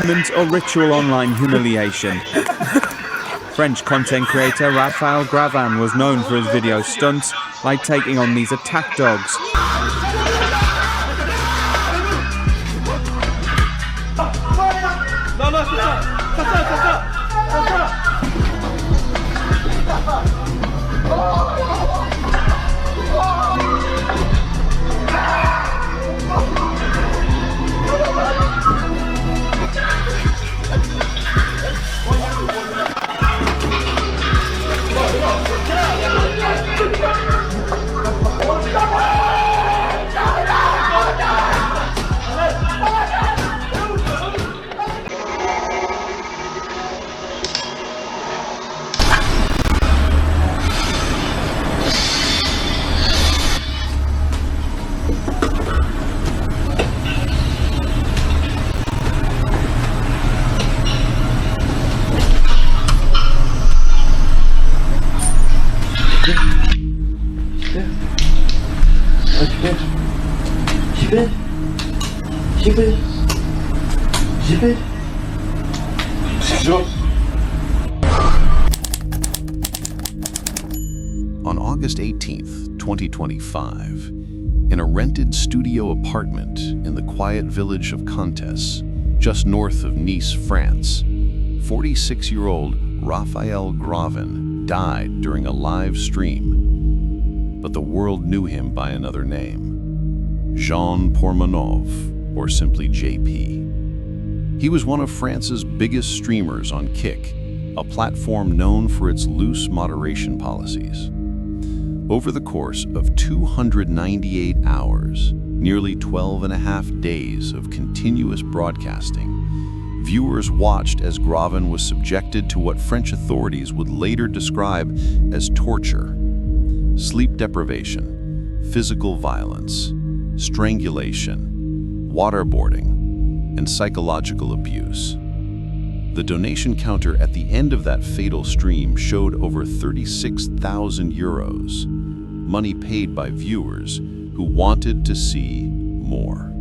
movement or ritual online humiliation. French content creator Raphael Gravin was known for his video stunts, like taking on these attack dogs. On August 18th, 2025, in a rented studio apartment in the quiet village of Comtes, just north of Nice, France, 46-year-old Raphael Gravin died during a live stream, but the world knew him by another name, Jean Pormanove, or simply JP. He was one of France's biggest streamers on Kick, a platform known for its loose moderation policies. Over the course of 298 hours, nearly 12.5 days of continuous broadcasting, viewers watched as Gravin was subjected to what French authorities would later describe as torture, sleep deprivation, physical violence, strangulation, waterboarding, and psychological abuse. The donation counter at the end of that fatal stream showed over 36,000 euros, money paid by viewers who wanted to see more.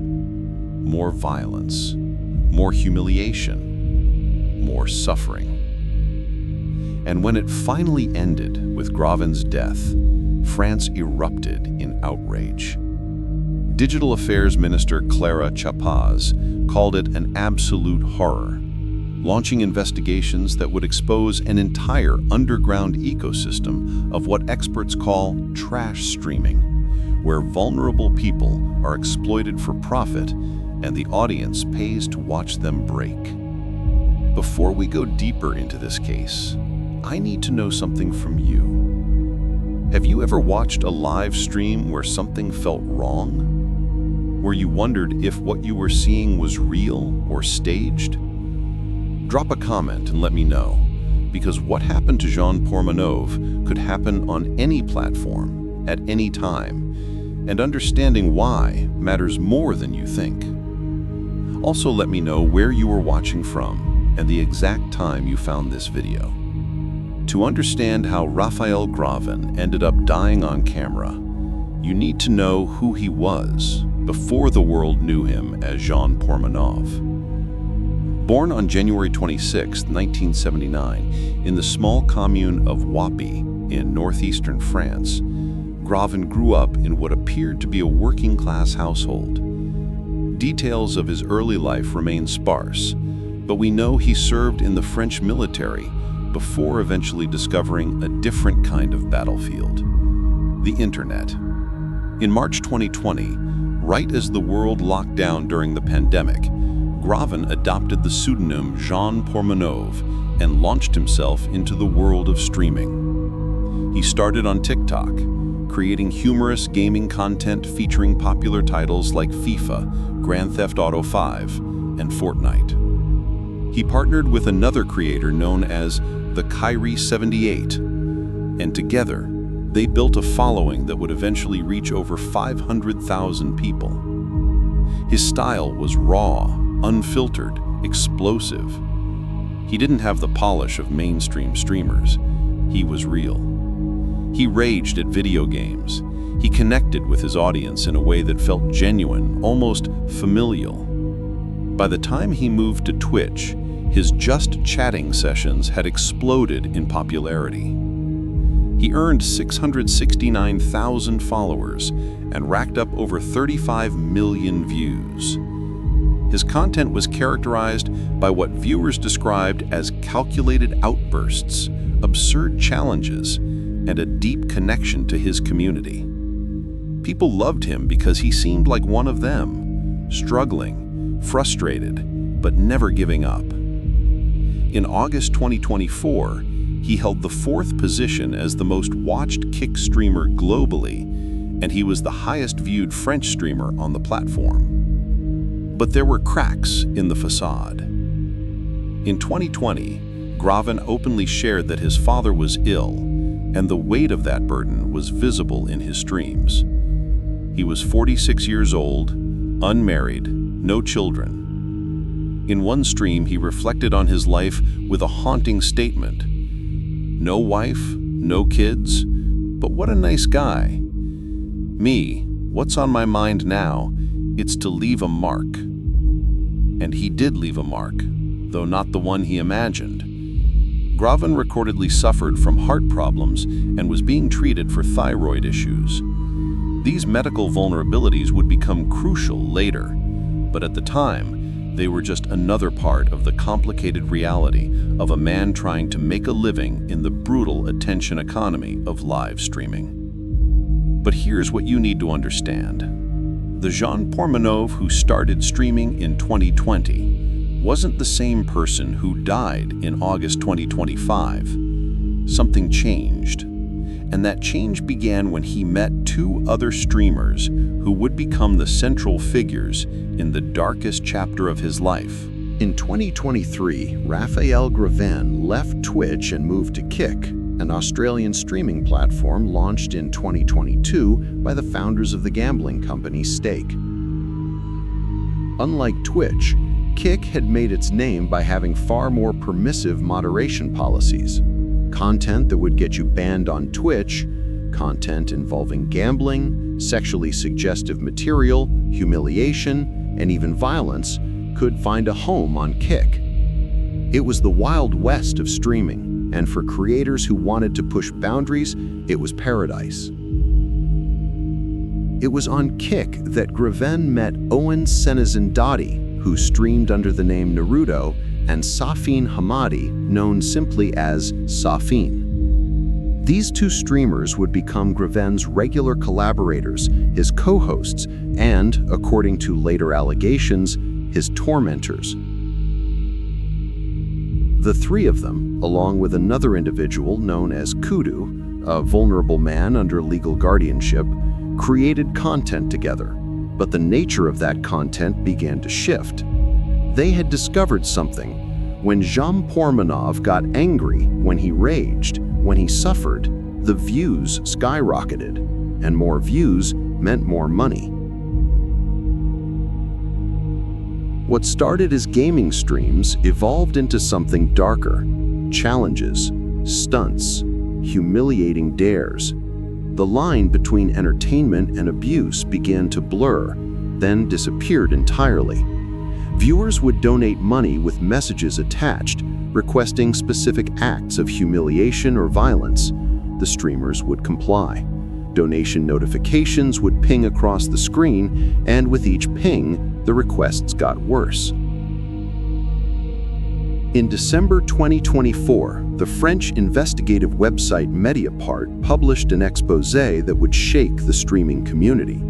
More violence, more humiliation, more suffering. And when it finally ended with Gravin's death, France erupted in outrage. Digital Affairs Minister Clara Chapaz called it an absolute horror, launching investigations that would expose an entire underground ecosystem of what experts call trash streaming, where vulnerable people are exploited for profit and the audience pays to watch them break. Before we go deeper into this case, I need to know something from you. Have you ever watched a live stream where something felt wrong? Where you wondered if what you were seeing was real or staged? Drop a comment and let me know, because what happened to Jean Pormanove could happen on any platform, at any time, and understanding why matters more than you think. Also let me know where you were watching from and the exact time you found this video. To understand how Raphael Gravin ended up dying on camera, you need to know who he was before the world knew him as Jean Pormanove. Born on January 26, 1979, in the small commune of Wappy in northeastern France, Gravin grew up in what appeared to be a working-class household. Details of his early life remain sparse, but we know he served in the French military before eventually discovering a different kind of battlefield, the internet. In March 2020, right as the world locked down during the pandemic, Gravin adopted the pseudonym Jean Pormanove and launched himself into the world of streaming. He started on TikTok, creating humorous gaming content featuring popular titles like FIFA, Grand Theft Auto 5, and Fortnite. He partnered with another creator known as the Kyrie78, and together, they built a following that would eventually reach over 500,000 people. His style was raw, unfiltered, explosive. He didn't have the polish of mainstream streamers. He was real. He raged at video games. He connected with his audience in a way that felt genuine, almost familial. By the time he moved to Twitch, his just chatting sessions had exploded in popularity. He earned 669,000 followers and racked up over 35 million views. His content was characterized by what viewers described as calculated outbursts, absurd challenges, and a deep connection to his community. People loved him because he seemed like one of them, struggling, frustrated, but never giving up. In August 2024, he held the 4th position as the most watched kick streamer globally, and he was the highest viewed French streamer on the platform. But there were cracks in the facade. In 2020, Graven openly shared that his father was ill, and the weight of that burden was visible in his streams. He was 46 years old, unmarried, no children. In one stream, he reflected on his life with a haunting statement. No wife, no kids, but what a nice guy. Me, what's on my mind now? It's to leave a mark. And he did leave a mark, though not the one he imagined. Graven reportedly suffered from heart problems and was being treated for thyroid issues. These medical vulnerabilities would become crucial later, but at the time, they were just another part of the complicated reality of a man trying to make a living in the brutal attention economy of live streaming. But here's what you need to understand. The Pormanove who started streaming in 2020 wasn't the same person who died in August 2025. Something changed. And that change began when he met 2 other streamers who would become the central figures in the darkest chapter of his life. In 2023, Raphael Graven left Twitch and moved to Kick, an Australian streaming platform launched in 2022 by the founders of the gambling company Stake. Unlike Twitch, Kick had made its name by having far more permissive moderation policies. Content that would get you banned on Twitch, content involving gambling, sexually suggestive material, humiliation, and even violence could find a home on Kick. It was the Wild West of streaming, and for creators who wanted to push boundaries, it was paradise. It was on Kick that Graven met Owen Senizendati, who streamed under the name Naruto, and Safin Hamadi, known simply as Safin. These 2 streamers would become Graven's regular collaborators, his co-hosts, and, according to later allegations, his tormentors. The 3 of them, along with another individual known as Kudu, a vulnerable man under legal guardianship, created content together, but the nature of that content began to shift. They had discovered something. When Pormanove got angry, when he raged, when he suffered, the views skyrocketed, and more views meant more money. What started as gaming streams evolved into something darker: challenges, stunts, humiliating dares. The line between entertainment and abuse began to blur, then disappeared entirely. Viewers would donate money with messages attached, requesting specific acts of humiliation or violence. The streamers would comply. Donation notifications would ping across the screen, and with each ping, the requests got worse. In December 2024, the French investigative website Mediapart published an exposé that would shake the streaming community.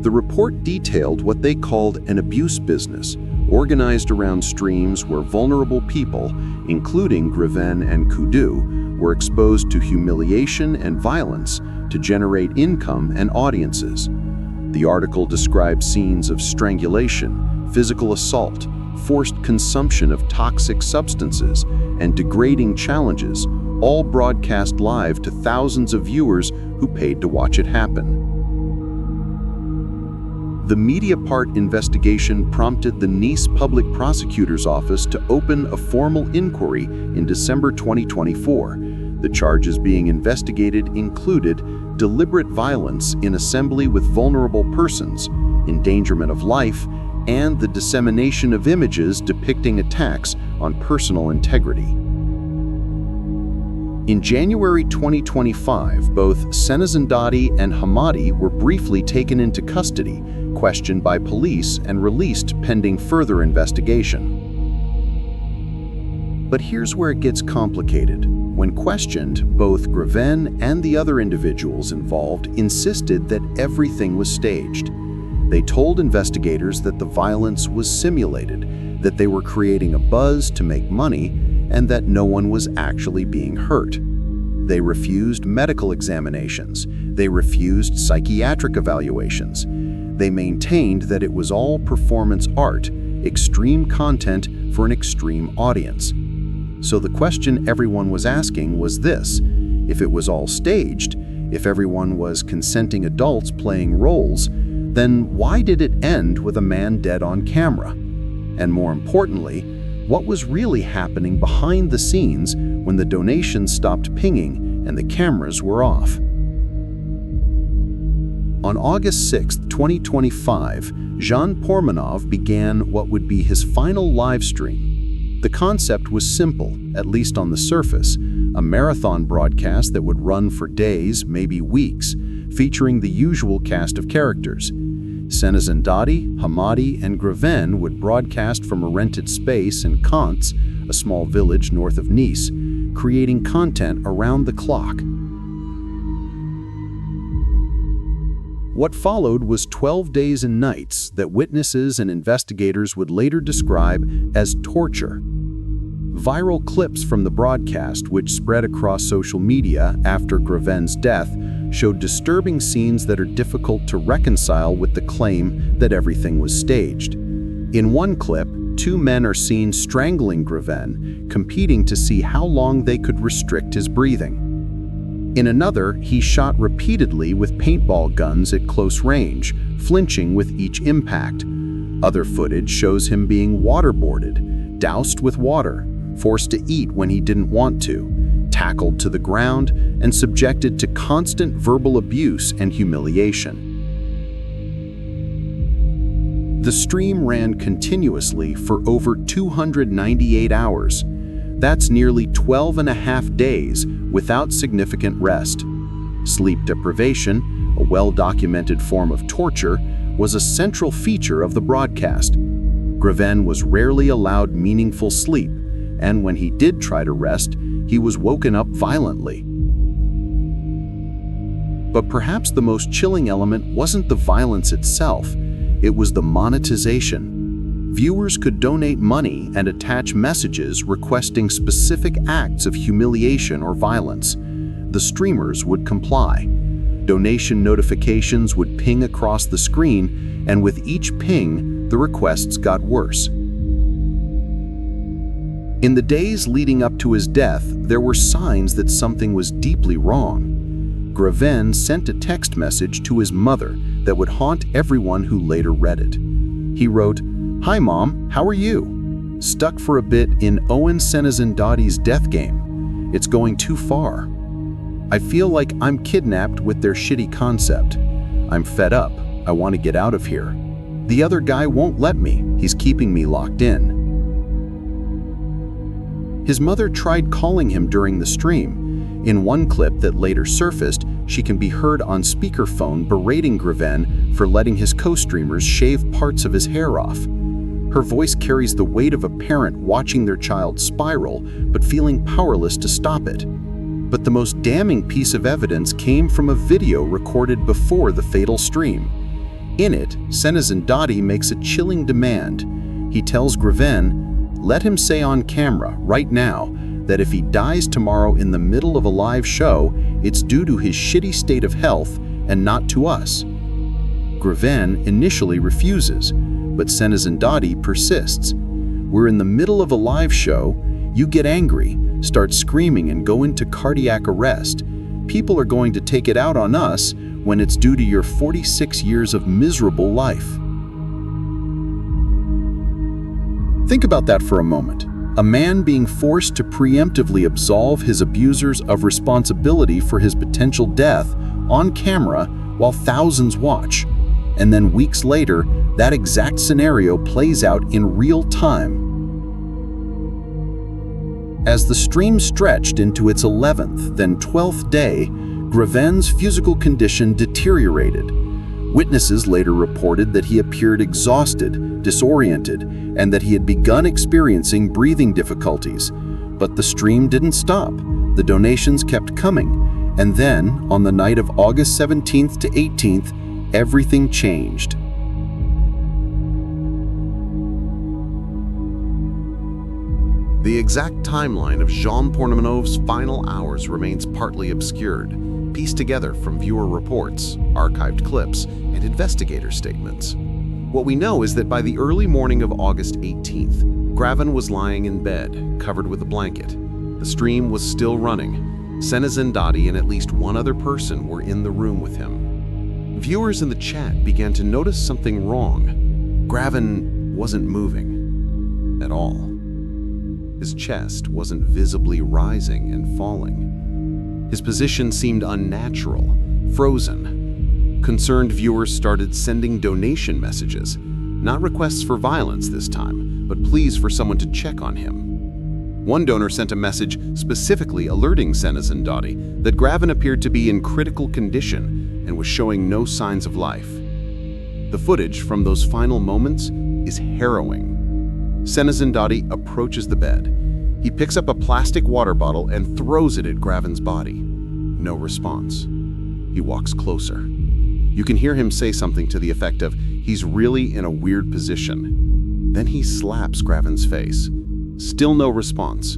The report detailed what they called an abuse business, organized around streams where vulnerable people, including Graven and Kudu, were exposed to humiliation and violence to generate income and audiences. The article described scenes of strangulation, physical assault, forced consumption of toxic substances, and degrading challenges, all broadcast live to thousands of viewers who paid to watch it happen. The Mediapart investigation prompted the Nice Public Prosecutor's Office to open a formal inquiry in December 2024. The charges being investigated included deliberate violence in assembly with vulnerable persons, endangerment of life, and the dissemination of images depicting attacks on personal integrity. In January 2025, both Senazandati and Hamadi were briefly taken into custody, questioned by police, and released pending further investigation. But here's where it gets complicated. When questioned, both Graven and the other individuals involved insisted that everything was staged. They told investigators that the violence was simulated, that they were creating a buzz to make money, and that no one was actually being hurt. They refused medical examinations. They refused psychiatric evaluations. They maintained that it was all performance art, extreme content for an extreme audience. So the question everyone was asking was this: if it was all staged, if everyone was consenting adults playing roles, then why did it end with a man dead on camera? And more importantly, what was really happening behind the scenes when the donations stopped pinging and the cameras were off? On August 6, 2025, Jean-Pormanove began what would be his final live stream. The concept was simple, at least on the surface: a marathon broadcast that would run for days, maybe weeks, featuring the usual cast of characters. Senazandati, Hamadi, and Graven would broadcast from a rented space in Caen, a small village north of Nice, creating content around the clock. What followed was 12 days and nights that witnesses and investigators would later describe as torture. Viral clips from the broadcast, which spread across social media after Graven's death, showed disturbing scenes that are difficult to reconcile with the claim that everything was staged. In one clip, two men are seen strangling Graven, competing to see how long they could restrict his breathing. In another, he's shot repeatedly with paintball guns at close range, flinching with each impact. Other footage shows him being waterboarded, doused with water, forced to eat when he didn't want to, tackled to the ground, and subjected to constant verbal abuse and humiliation. The stream ran continuously for over 298 hours. That's nearly 12.5 days without significant rest. Sleep deprivation, a well-documented form of torture, was a central feature of the broadcast. Graven was rarely allowed meaningful sleep, and when he did try to rest, he was woken up violently. But perhaps the most chilling element wasn't the violence itself, it was the monetization. Viewers could donate money and attach messages requesting specific acts of humiliation or violence. The streamers would comply. Donation notifications would ping across the screen, and with each ping, the requests got worse. In the days leading up to his death, there were signs that something was deeply wrong. Graven sent a text message to his mother that would haunt everyone who later read it. He wrote, "Hi Mom, how are you? Stuck for a bit in Owen Senazandati's death game. It's going too far. I feel like I'm kidnapped with their shitty concept. I'm fed up. I want to get out of here. The other guy won't let me. He's keeping me locked in." His mother tried calling him during the stream. In one clip that later surfaced, she can be heard on speakerphone berating Graven for letting his co-streamers shave parts of his hair off. Her voice carries the weight of a parent watching their child spiral, but feeling powerless to stop it. But the most damning piece of evidence came from a video recorded before the fatal stream. In it, Senazandati makes a chilling demand. He tells Graven, let him say on camera, right now, that if he dies tomorrow in the middle of a live show, it's due to his shitty state of health and not to us. Graven initially refuses, but Senazandati persists. We're in the middle of a live show, you get angry, start screaming and go into cardiac arrest. People are going to take it out on us when it's due to your 46 years of miserable life. Think about that for a moment. A man being forced to preemptively absolve his abusers of responsibility for his potential death on camera while thousands watch. And then weeks later, That exact scenario plays out in real time. As the stream stretched into its 11th, then 12th day, Graven's physical condition deteriorated. Witnesses later reported that he appeared exhausted, disoriented, and that he had begun experiencing breathing difficulties. But the stream didn't stop. The donations kept coming. And then, on the night of August 17th to 18th, everything changed. The exact timeline of Jean Pormanov's final hours remains partly obscured, pieced together from viewer reports, archived clips, and investigator statements. What we know is that by the early morning of August 18th, Graven was lying in bed, covered with a blanket. The stream was still running. Senazendati and at least one other person were in the room with him. Viewers in the chat began to notice something wrong. Graven wasn't moving at all. His chest wasn't visibly rising and falling. His position seemed unnatural, frozen. Concerned viewers started sending donation messages, not requests for violence this time, but pleas for someone to check on him. One donor sent a message specifically alerting Senazendati that Graven appeared to be in critical condition and was showing no signs of life. The footage from those final moments is harrowing. Senazendati approaches the bed. He picks up a plastic water bottle and throws it at Graven's body. No response. He walks closer. You can hear him say something to the effect of, "He's really in a weird position." Then he slaps Graven's face. Still no response.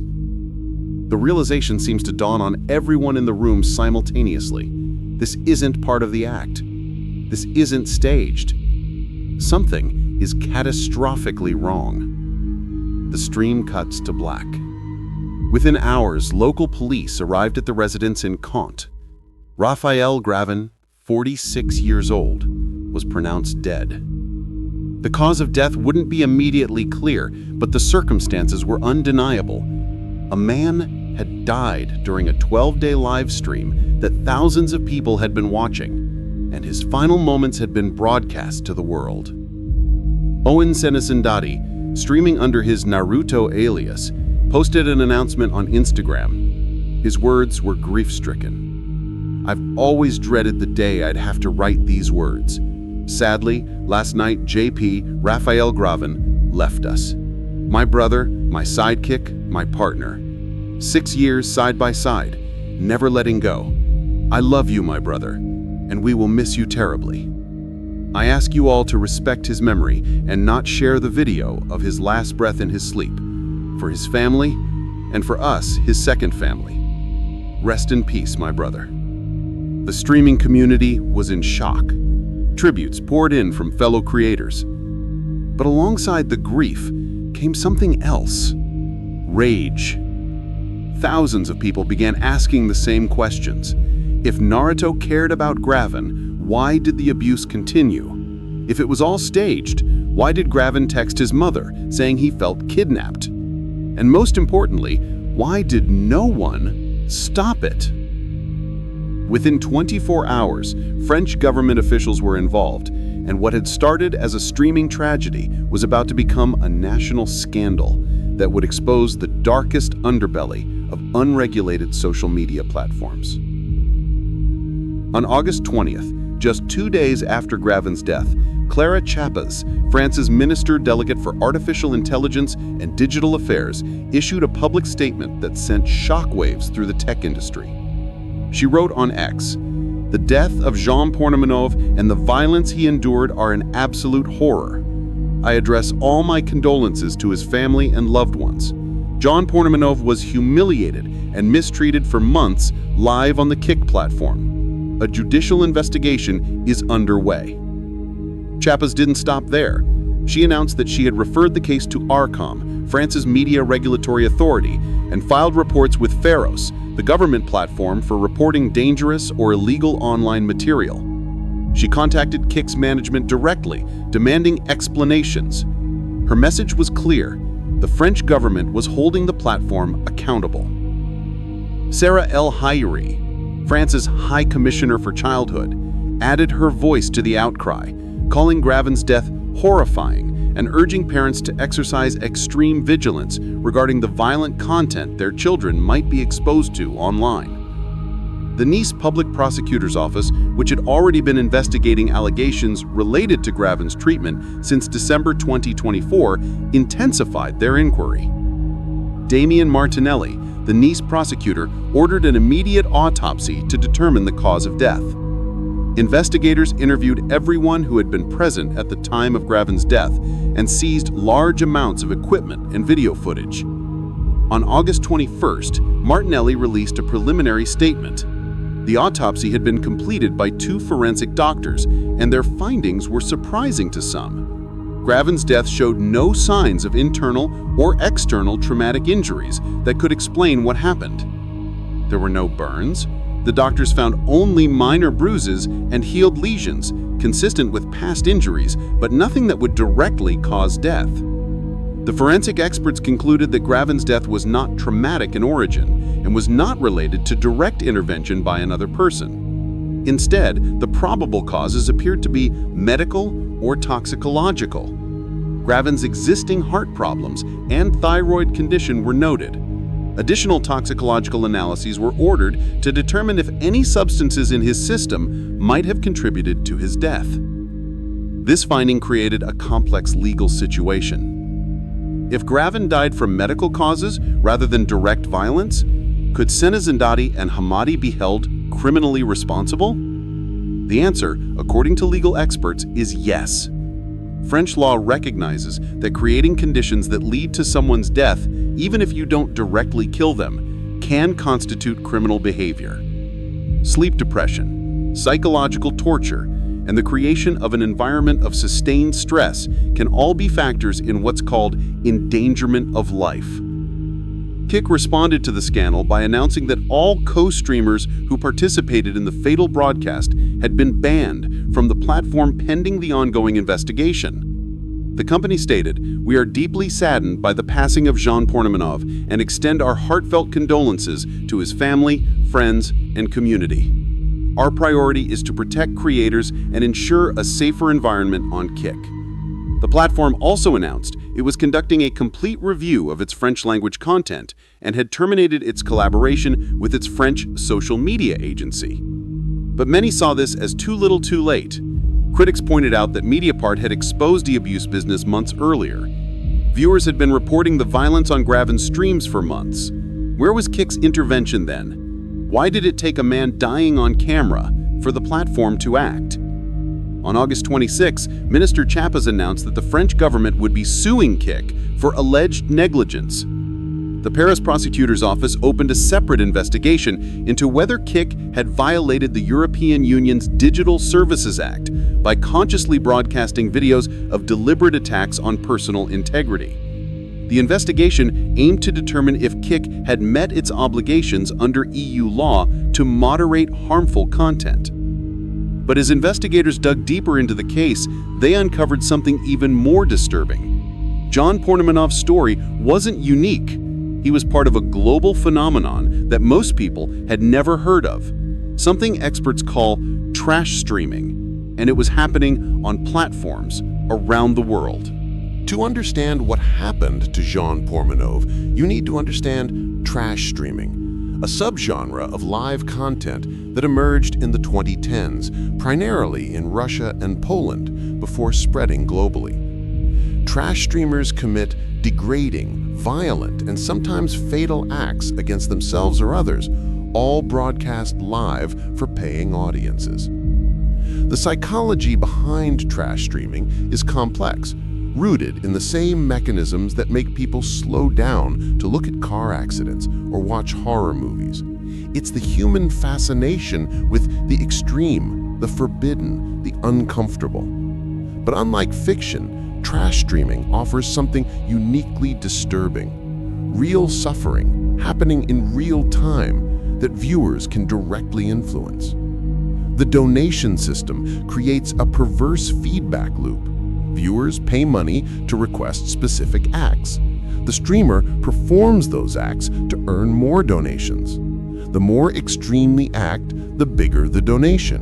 The realization seems to dawn on everyone in the room simultaneously. This isn't part of the act. This isn't staged. Something is catastrophically wrong. The stream cuts to black. Within hours, local police arrived at the residence in Kant. Raphael Graven, 46 years old, was pronounced dead. The cause of death wouldn't be immediately clear, but the circumstances were undeniable. A man had died during a 12-day live stream that thousands of people had been watching, and his final moments had been broadcast to the world. Owen Senazendati, streaming under his Naruto alias, posted an announcement on Instagram. His words were grief-stricken. "I've always dreaded the day I'd have to write these words. Sadly, last night JP, Raphael Graven, left us. My brother, my sidekick, my partner. 6 years side by side, never letting go. I love you, my brother, and we will miss you terribly. I ask you all to respect his memory and not share the video of his last breath in his sleep, for his family and for us, his second family. Rest in peace, my brother." The streaming community was in shock. Tributes poured in from fellow creators. But alongside the grief came something else: rage. Thousands of people began asking the same questions. If Naruto cared about Graven, why did the abuse continue? If it was all staged, why did Graven text his mother saying he felt kidnapped? And most importantly, why did no one stop it? Within 24 hours, French government officials were involved, and what had started as a streaming tragedy was about to become a national scandal that would expose the darkest underbelly of unregulated social media platforms. On August 20th, just 2 days after Graven's death, Clara Chapas, France's Minister Delegate for Artificial Intelligence and Digital Affairs, issued a public statement that sent shockwaves through the tech industry. She wrote on X, "The death of Jean Pormanove and the violence he endured are an absolute horror. I address all my condolences to his family and loved ones. Jean Pormanove was humiliated and mistreated for months live on the Kick platform. A judicial investigation is underway." Chapas didn't stop there. She announced that she had referred the case to ARCOM, France's media regulatory authority, and filed reports with Pharos, the government platform for reporting dangerous or illegal online material. She contacted Kick's management directly, demanding explanations. Her message was clear: the French government was holding the platform accountable. Sarah El Hayri, France's High Commissioner for Childhood, added her voice to the outcry, calling Graven's death horrifying and urging parents to exercise extreme vigilance regarding the violent content their children might be exposed to online. The Nice Public Prosecutor's Office, which had already been investigating allegations related to Graven's treatment since December 2024, intensified their inquiry. Damien Martinelli, the Nice prosecutor, ordered an immediate autopsy to determine the cause of death. Investigators interviewed everyone who had been present at the time of Graven's death and seized large amounts of equipment and video footage. On August 21st, Martinelli released a preliminary statement. The autopsy had been completed by 2 forensic doctors, and their findings were surprising to some. Graven's death showed no signs of internal or external traumatic injuries that could explain what happened. There were no burns. The doctors found only minor bruises and healed lesions, consistent with past injuries, but nothing that would directly cause death. The forensic experts concluded that Graven's death was not traumatic in origin and was not related to direct intervention by another person. Instead, the probable causes appeared to be medical or toxicological. Graven's existing heart problems and thyroid condition were noted. Additional toxicological analyses were ordered to determine if any substances in his system might have contributed to his death. This finding created a complex legal situation. If Graven died from medical causes rather than direct violence, could Senazandati and Hamadi be held criminally responsible? The answer, according to legal experts, is yes. French law recognizes that creating conditions that lead to someone's death, even if you don't directly kill them, can constitute criminal behavior. Sleep depression, psychological torture, and the creation of an environment of sustained stress can all be factors in what's called endangerment of life. Kick responded to the scandal by announcing that all co-streamers who participated in the fatal broadcast had been banned from the platform pending the ongoing investigation. The company stated, "We are deeply saddened by the passing of Jean Pormanove and extend our heartfelt condolences to his family, friends, and community. Our priority is to protect creators and ensure a safer environment on Kick." The platform also announced it was conducting a complete review of its French-language content and had terminated its collaboration with its French social media agency. But many saw this as too little too late. Critics pointed out that Mediapart had exposed the abuse business months earlier. Viewers had been reporting the violence on Graven's streams for months. Where was Kick's intervention then? Why did it take a man dying on camera for the platform to act? On August 26, Minister Chapas announced that the French government would be suing Kick for alleged negligence. The Paris prosecutor's office opened a separate investigation into whether Kick had violated the European Union's Digital Services Act by consciously broadcasting videos of deliberate attacks on personal integrity. The investigation aimed to determine if Kick had met its obligations under EU law to moderate harmful content. But as investigators dug deeper into the case, they uncovered something even more disturbing. Jean Pormanov's story wasn't unique. He was part of a global phenomenon that most people had never heard of, something experts call trash streaming, and it was happening on platforms around the world. To understand what happened to Jean Pormanove, you need to understand trash streaming, a subgenre of live content that emerged in the 2010s, primarily in Russia and Poland, before spreading globally. Trash streamers commit degrading, violent, and sometimes fatal acts against themselves or others, all broadcast live for paying audiences. The psychology behind trash streaming is complex, rooted in the same mechanisms that make people slow down to look at car accidents or watch horror movies. It's the human fascination with the extreme, the forbidden, the uncomfortable. But unlike fiction, trash streaming offers something uniquely disturbing: real suffering happening in real time that viewers can directly influence. The donation system creates a perverse feedback loop. Viewers pay money to request specific acts. The streamer performs those acts to earn more donations. The more extreme the act, the bigger the donation.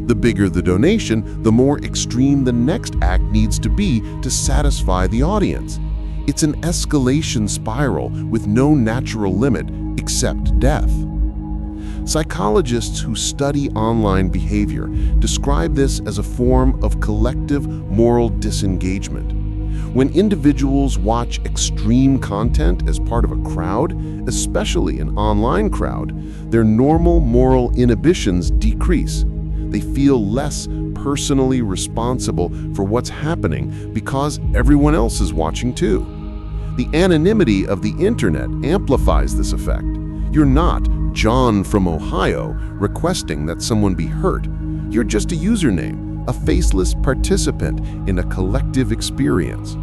The bigger the donation, the more extreme the next act needs to be to satisfy the audience. It's an escalation spiral with no natural limit except death. Psychologists who study online behavior describe this as a form of collective moral disengagement. When individuals watch extreme content as part of a crowd, especially an online crowd, their normal moral inhibitions decrease. They feel less personally responsible for what's happening because everyone else is watching too. The anonymity of the internet amplifies this effect. You're not John from Ohio requesting that someone be hurt. You're just a username, a faceless participant in a collective experience.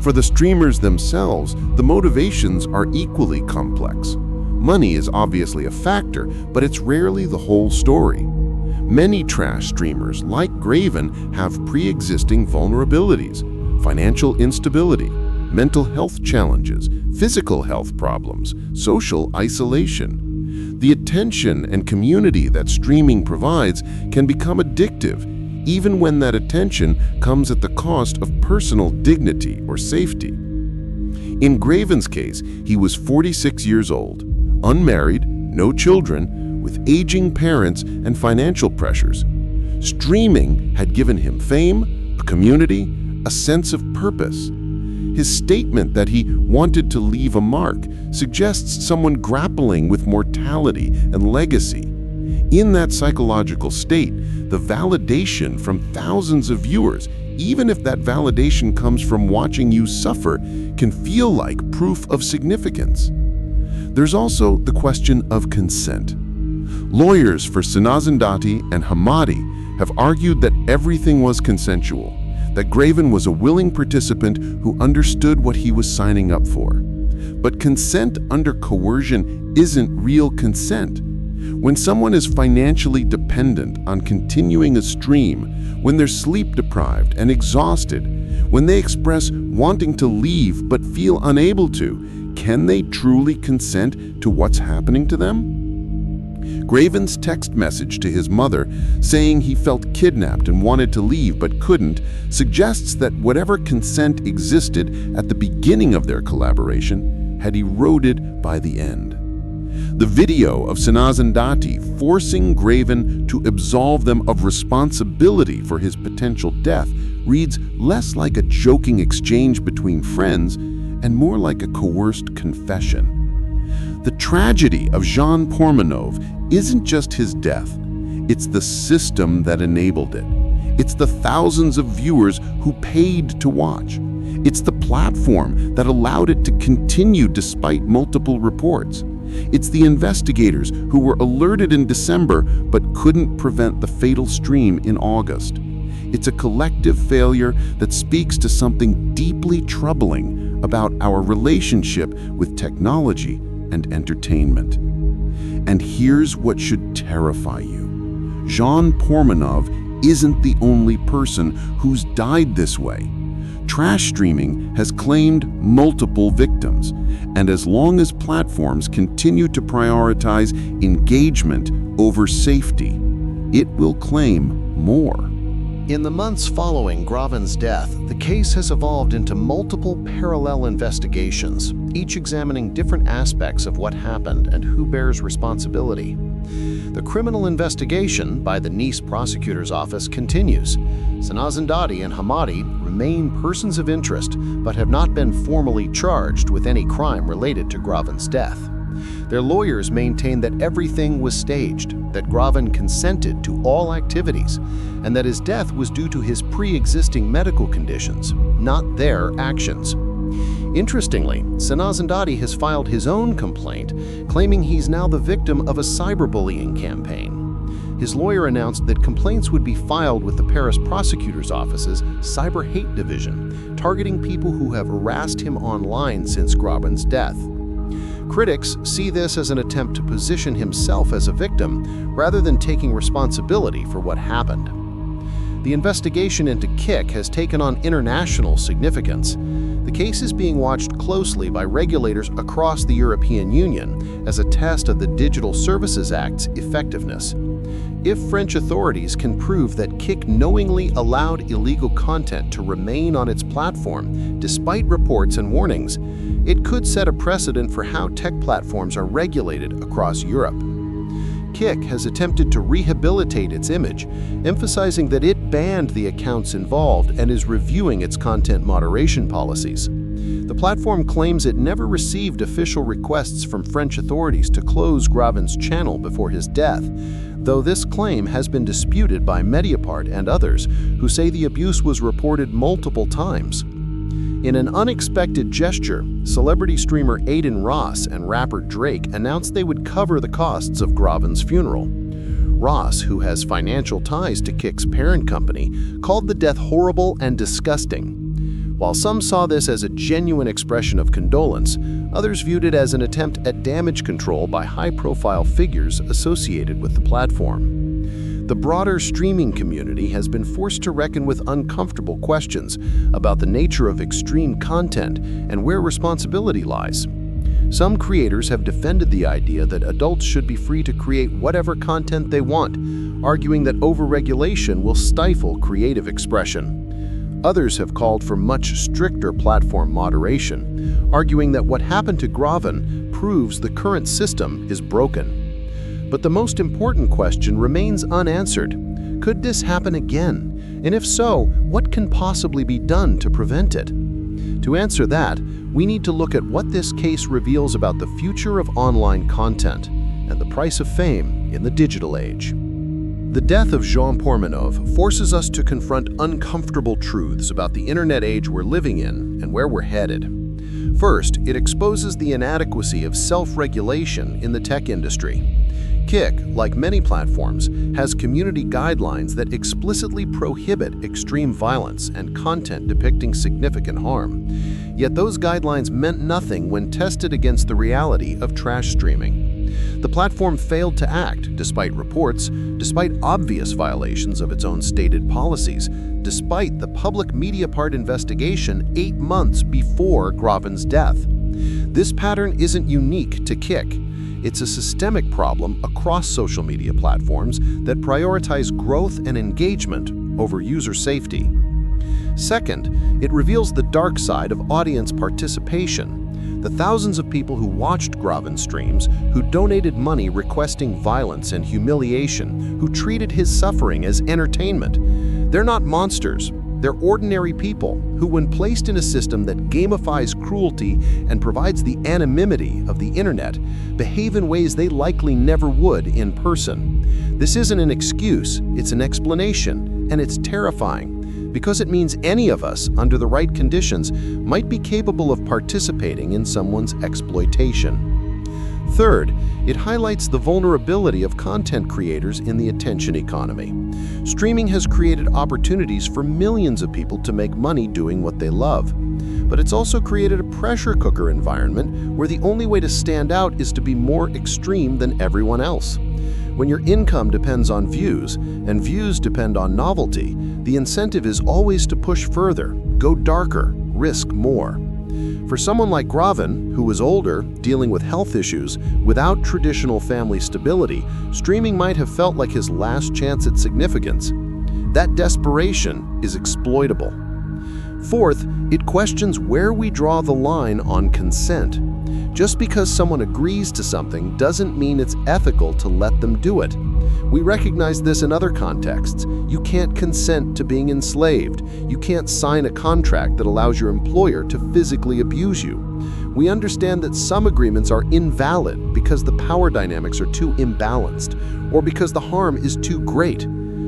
For the streamers themselves, the motivations are equally complex. Money is obviously a factor, but it's rarely the whole story. Many trash streamers, like Graven, have pre-existing vulnerabilities, financial instability, mental health challenges, physical health problems, social isolation. The attention and community that streaming provides can become addictive, even when that attention comes at the cost of personal dignity or safety. In Graven's case, he was 46 years old, unmarried, no children, with aging parents and financial pressures. Streaming had given him fame, a community, a sense of purpose. His statement that he wanted to leave a mark suggests someone grappling with mortality and legacy. In that psychological state, the validation from thousands of viewers, even if that validation comes from watching you suffer, can feel like proof of significance. There's also the question of consent. Lawyers for Sanazandati and Hamadi have argued that everything was consensual, that Graven was a willing participant who understood what he was signing up for. But consent under coercion isn't real consent. When someone is financially dependent on continuing a stream, when they're sleep deprived and exhausted, when they express wanting to leave but feel unable to, can they truly consent to what's happening to them? Graven's text message to his mother saying he felt kidnapped and wanted to leave but couldn't suggests that whatever consent existed at the beginning of their collaboration had eroded by the end. The video of Sanazandati forcing Graven to absolve them of responsibility for his potential death reads less like a joking exchange between friends and more like a coerced confession. The tragedy of Jean Pormanove isn't just his death, it's the system that enabled it. It's the thousands of viewers who paid to watch. It's the platform that allowed it to continue despite multiple reports. It's the investigators who were alerted in December but couldn't prevent the fatal stream in August. It's a collective failure that speaks to something deeply troubling about our relationship with technology and entertainment. And here's what should terrify you. Jean Pormanove isn't the only person who's died this way. Trash streaming has claimed multiple victims, and as long as platforms continue to prioritize engagement over safety, it will claim more. In the months following Graven's death, the case has evolved into multiple parallel investigations, each examining different aspects of what happened and who bears responsibility. The criminal investigation by the Nice prosecutor's office continues. Sanazandati and Hamadi remain persons of interest, but have not been formally charged with any crime related to Graven's death. Their lawyers maintain that everything was staged, that Graven consented to all activities, and that his death was due to his pre-existing medical conditions, not their actions. Interestingly, Sanazandati has filed his own complaint, claiming he's now the victim of a cyberbullying campaign. His lawyer announced that complaints would be filed with the Paris prosecutor's office's cyber hate division, targeting people who have harassed him online since Graven's death. Critics see this as an attempt to position himself as a victim rather than taking responsibility for what happened. The investigation into Kick has taken on international significance. The case is being watched closely by regulators across the European Union as a test of the Digital Services Act's effectiveness. If French authorities can prove that Kick knowingly allowed illegal content to remain on its platform despite reports and warnings, it could set a precedent for how tech platforms are regulated across Europe. Kick has attempted to rehabilitate its image, emphasizing that it banned the accounts involved and is reviewing its content moderation policies. The platform claims it never received official requests from French authorities to close Graven's channel before his death, though this claim has been disputed by Mediapart and others, who say the abuse was reported multiple times. In an unexpected gesture, celebrity streamer Aiden Ross and rapper Drake announced they would cover the costs of Graven's funeral. Ross, who has financial ties to Kick's parent company, called the death horrible and disgusting. While some saw this as a genuine expression of condolence, others viewed it as an attempt at damage control by high-profile figures associated with the platform. The broader streaming community has been forced to reckon with uncomfortable questions about the nature of extreme content and where responsibility lies. Some creators have defended the idea that adults should be free to create whatever content they want, arguing that overregulation will stifle creative expression. Others have called for much stricter platform moderation, arguing that what happened to Graven proves the current system is broken. But the most important question remains unanswered. Could this happen again? And if so, what can possibly be done to prevent it? To answer that, we need to look at what this case reveals about the future of online content and the price of fame in the digital age. The death of Jean Pormanove forces us to confront uncomfortable truths about the internet age we're living in and where we're headed. First, it exposes the inadequacy of self-regulation in the tech industry. Kick, like many platforms, has community guidelines that explicitly prohibit extreme violence and content depicting significant harm. Yet those guidelines meant nothing when tested against the reality of trash streaming. The platform failed to act, despite reports, despite obvious violations of its own stated policies, despite the public Mediapart investigation 8 months before Graven's death. This pattern isn't unique to Kick. It's a systemic problem across social media platforms that prioritize growth and engagement over user safety. Second, it reveals the dark side of audience participation. The thousands of people who watched Graven's streams, who donated money requesting violence and humiliation, who treated his suffering as entertainment. They're not monsters. They're ordinary people who, when placed in a system that gamifies cruelty and provides the anonymity of the internet, behave in ways they likely never would in person. This isn't an excuse, it's an explanation, and it's terrifying, because it means any of us, under the right conditions, might be capable of participating in someone's exploitation. Third, it highlights the vulnerability of content creators in the attention economy. Streaming has created opportunities for millions of people to make money doing what they love. But it's also created a pressure cooker environment where the only way to stand out is to be more extreme than everyone else. When your income depends on views, and views depend on novelty, the incentive is always to push further, go darker, risk more. For someone like Graven, who was older, dealing with health issues, without traditional family stability, streaming might have felt like his last chance at significance. That desperation is exploitable. Fourth, it questions where we draw the line on consent. Just because someone agrees to something doesn't mean it's ethical to let them do it. We recognize this in other contexts. You can't consent to being enslaved. You can't sign a contract that allows your employer to physically abuse you. We understand that some agreements are invalid because the power dynamics are too imbalanced, or because the harm is too great.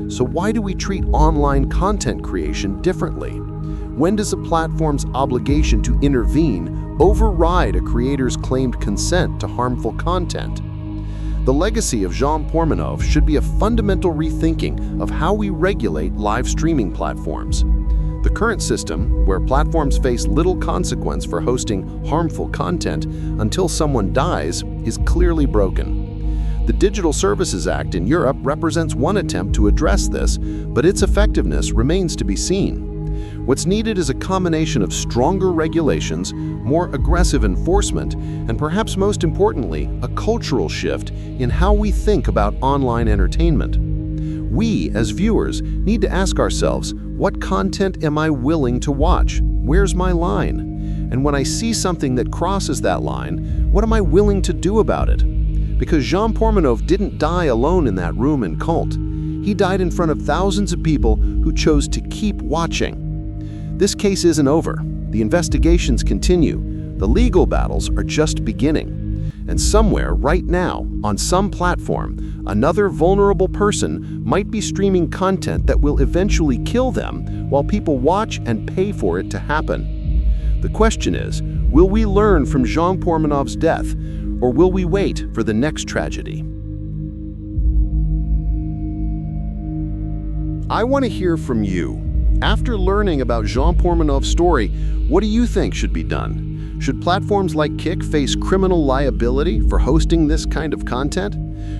So why do we treat online content creation differently? When does a platform's obligation to intervene override a creator's claimed consent to harmful content? The legacy of Jean Pormanove should be a fundamental rethinking of how we regulate live streaming platforms. The current system, where platforms face little consequence for hosting harmful content until someone dies, is clearly broken. The Digital Services Act in Europe represents one attempt to address this, but its effectiveness remains to be seen. What's needed is a combination of stronger regulations, more aggressive enforcement, and perhaps most importantly, a cultural shift in how we think about online entertainment. We, as viewers, need to ask ourselves, what content am I willing to watch? Where's my line? And when I see something that crosses that line, what am I willing to do about it? Because Jean Pormanove didn't die alone in that room in Cult. He died in front of thousands of people who chose to keep watching. This case isn't over. The investigations continue. The legal battles are just beginning. And somewhere, right now, on some platform, another vulnerable person might be streaming content that will eventually kill them while people watch and pay for it to happen. The question is, will we learn from Jean Pormanov's death, or will we wait for the next tragedy? I want to hear from you. After learning about Jean Pormanov's story, what do you think should be done? Should platforms like Kick face criminal liability for hosting this kind of content?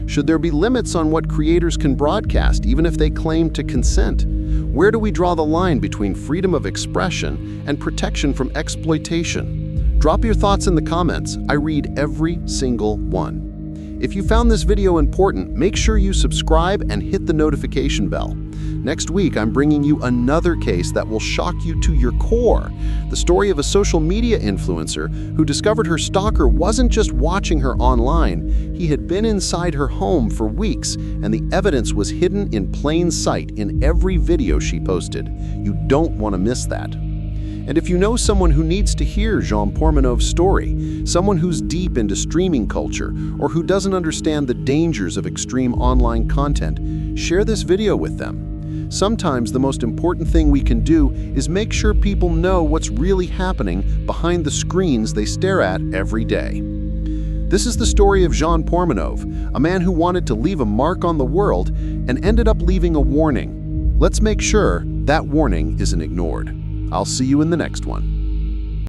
Should there be limits on what creators can broadcast, even if they claim to consent? Where do we draw the line between freedom of expression and protection from exploitation? Drop your thoughts in the comments. I read every single one. If you found this video important, make sure you subscribe and hit the notification bell. Next week, I'm bringing you another case that will shock you to your core. The story of a social media influencer who discovered her stalker wasn't just watching her online, he had been inside her home for weeks, and the evidence was hidden in plain sight in every video she posted. You don't want to miss that. And if you know someone who needs to hear Jean Pormanove's story, someone who's deep into streaming culture, or who doesn't understand the dangers of extreme online content, share this video with them. Sometimes the most important thing we can do is make sure people know what's really happening behind the screens they stare at every day. This is the story of Jean Pormanove, a man who wanted to leave a mark on the world and ended up leaving a warning. Let's make sure that warning isn't ignored. I'll see you in the next one.